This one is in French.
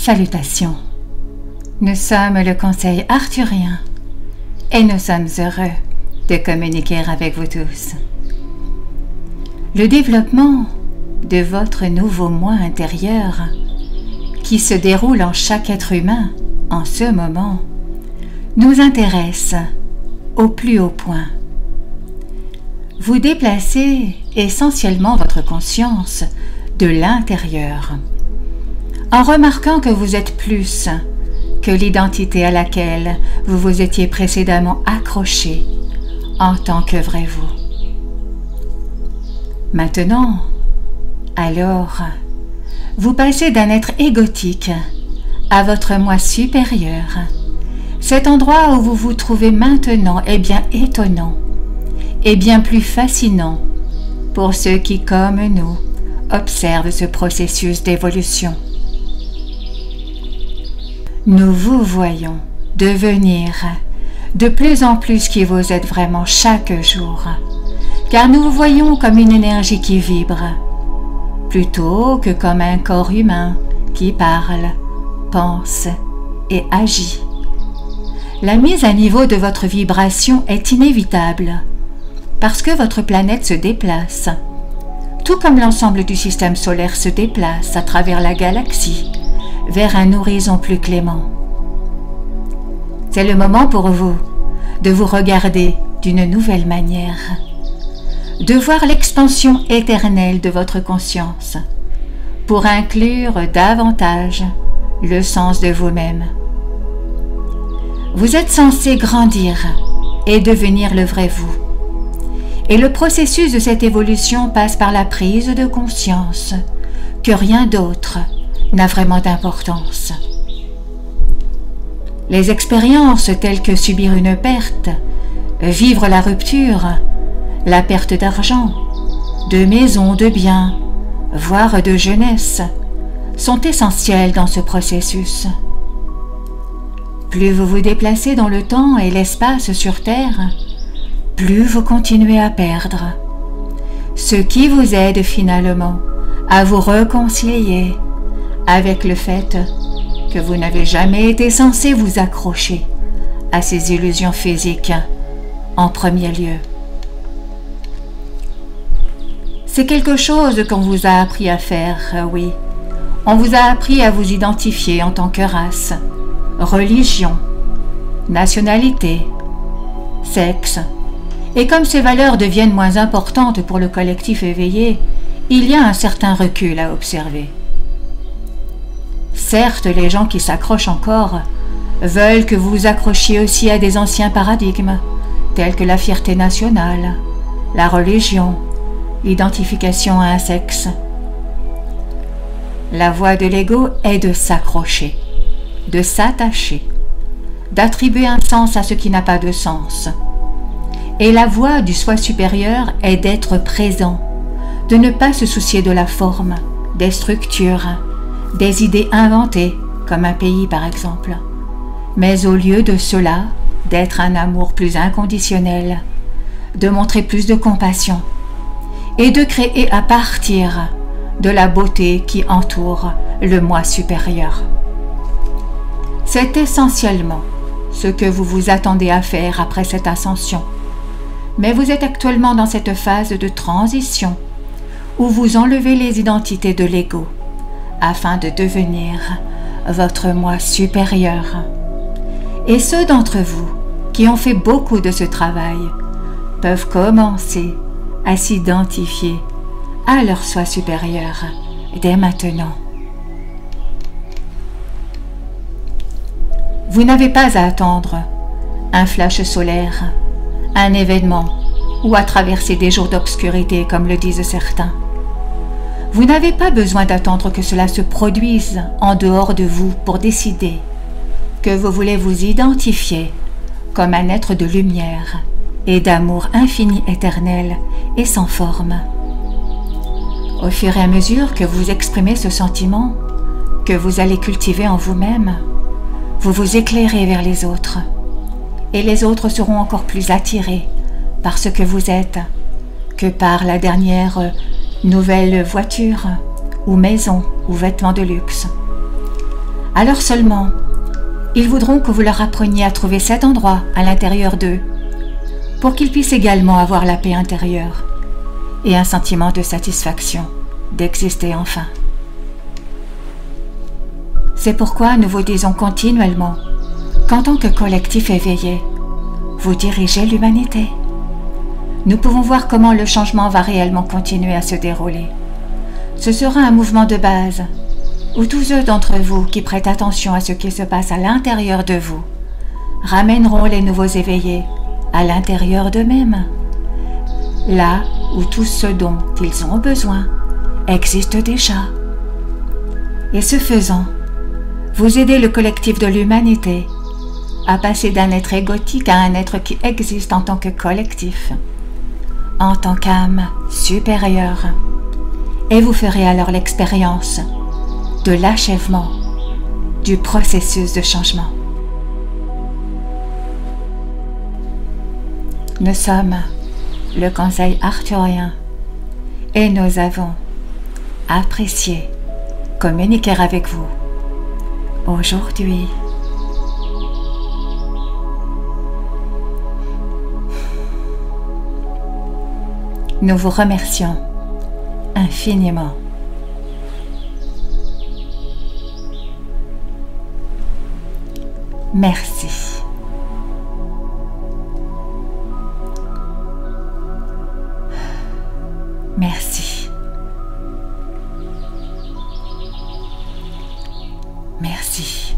Salutations. Nous sommes le Conseil arthurien et nous sommes heureux de communiquer avec vous tous. Le développement de votre nouveau moi intérieur qui se déroule en chaque être humain en ce moment nous intéresse au plus haut point. Vous déplacez essentiellement votre conscience de l'intérieur en remarquant que vous êtes plus que l'identité à laquelle vous vous étiez précédemment accroché en tant que vrai vous. Maintenant, alors, vous passez d'un être égotique à votre moi supérieur. Cet endroit où vous vous trouvez maintenant est bien étonnant et bien plus fascinant pour ceux qui, comme nous, observent ce processus d'évolution. Nous vous voyons devenir de plus en plus qui vous êtes vraiment chaque jour, car nous vous voyons comme une énergie qui vibre, plutôt que comme un corps humain qui parle, pense et agit. La mise à niveau de votre vibration est inévitable, parce que votre planète se déplace, tout comme l'ensemble du système solaire se déplace à travers la galaxie, vers un horizon plus clément. C'est le moment pour vous de vous regarder d'une nouvelle manière, de voir l'expansion éternelle de votre conscience, pour inclure davantage le sens de vous-même. Vous êtes censé grandir et devenir le vrai vous. Et le processus de cette évolution passe par la prise de conscience que rien d'autre n'a vraiment d'importance. Les expériences telles que subir une perte, vivre la rupture, la perte d'argent, de maison, de biens, voire de jeunesse, sont essentielles dans ce processus. Plus vous vous déplacez dans le temps et l'espace sur Terre, plus vous continuez à perdre, ce qui vous aide finalement à vous réconcilier avec le fait que vous n'avez jamais été censé vous accrocher à ces illusions physiques en premier lieu. C'est quelque chose qu'on vous a appris à faire, oui. On vous a appris à vous identifier en tant que race, religion, nationalité, sexe. Et comme ces valeurs deviennent moins importantes pour le collectif éveillé, il y a un certain recul à observer. Certes, les gens qui s'accrochent encore veulent que vous vous accrochiez aussi à des anciens paradigmes, tels que la fierté nationale, la religion, l'identification à un sexe. La voie de l'ego est de s'accrocher, de s'attacher, d'attribuer un sens à ce qui n'a pas de sens. Et la voie du soi supérieur est d'être présent, de ne pas se soucier de la forme, des structures, des idées inventées, comme un pays par exemple, mais au lieu de cela, d'être un amour plus inconditionnel, de montrer plus de compassion et de créer à partir de la beauté qui entoure le moi supérieur. C'est essentiellement ce que vous vous attendez à faire après cette ascension, mais vous êtes actuellement dans cette phase de transition où vous enlevez les identités de l'ego afin de devenir votre moi supérieur. Et ceux d'entre vous qui ont fait beaucoup de ce travail peuvent commencer à s'identifier à leur soi supérieur dès maintenant. Vous n'avez pas à attendre un flash solaire, un événement ou à traverser des jours d'obscurité comme le disent certains. Vous n'avez pas besoin d'attendre que cela se produise en dehors de vous pour décider que vous voulez vous identifier comme un être de lumière et d'amour infini éternel et sans forme. Au fur et à mesure que vous exprimez ce sentiment, que vous allez cultiver en vous-même, vous vous éclairez vers les autres, et les autres seront encore plus attirés par ce que vous êtes que par la dernière nouvelle voiture ou maison ou vêtements de luxe. Alors seulement, ils voudront que vous leur appreniez à trouver cet endroit à l'intérieur d'eux, pour qu'ils puissent également avoir la paix intérieure et un sentiment de satisfaction d'exister enfin. C'est pourquoi nous vous disons continuellement qu'en tant que collectif éveillé, vous dirigez l'humanité. Nous pouvons voir comment le changement va réellement continuer à se dérouler. Ce sera un mouvement de base, où tous ceux d'entre vous qui prêtent attention à ce qui se passe à l'intérieur de vous ramèneront les nouveaux éveillés à l'intérieur d'eux-mêmes, là où tout ce dont ils ont besoin existe déjà. Et ce faisant, vous aidez le collectif de l'humanité à passer d'un être égotique à un être qui existe en tant que collectif, en tant qu'âme supérieure, et vous ferez alors l'expérience de l'achèvement du processus de changement. Nous sommes le Conseil arthurien et nous avons apprécié communiquer avec vous aujourd'hui. Nous vous remercions infiniment. Merci. Merci. Merci.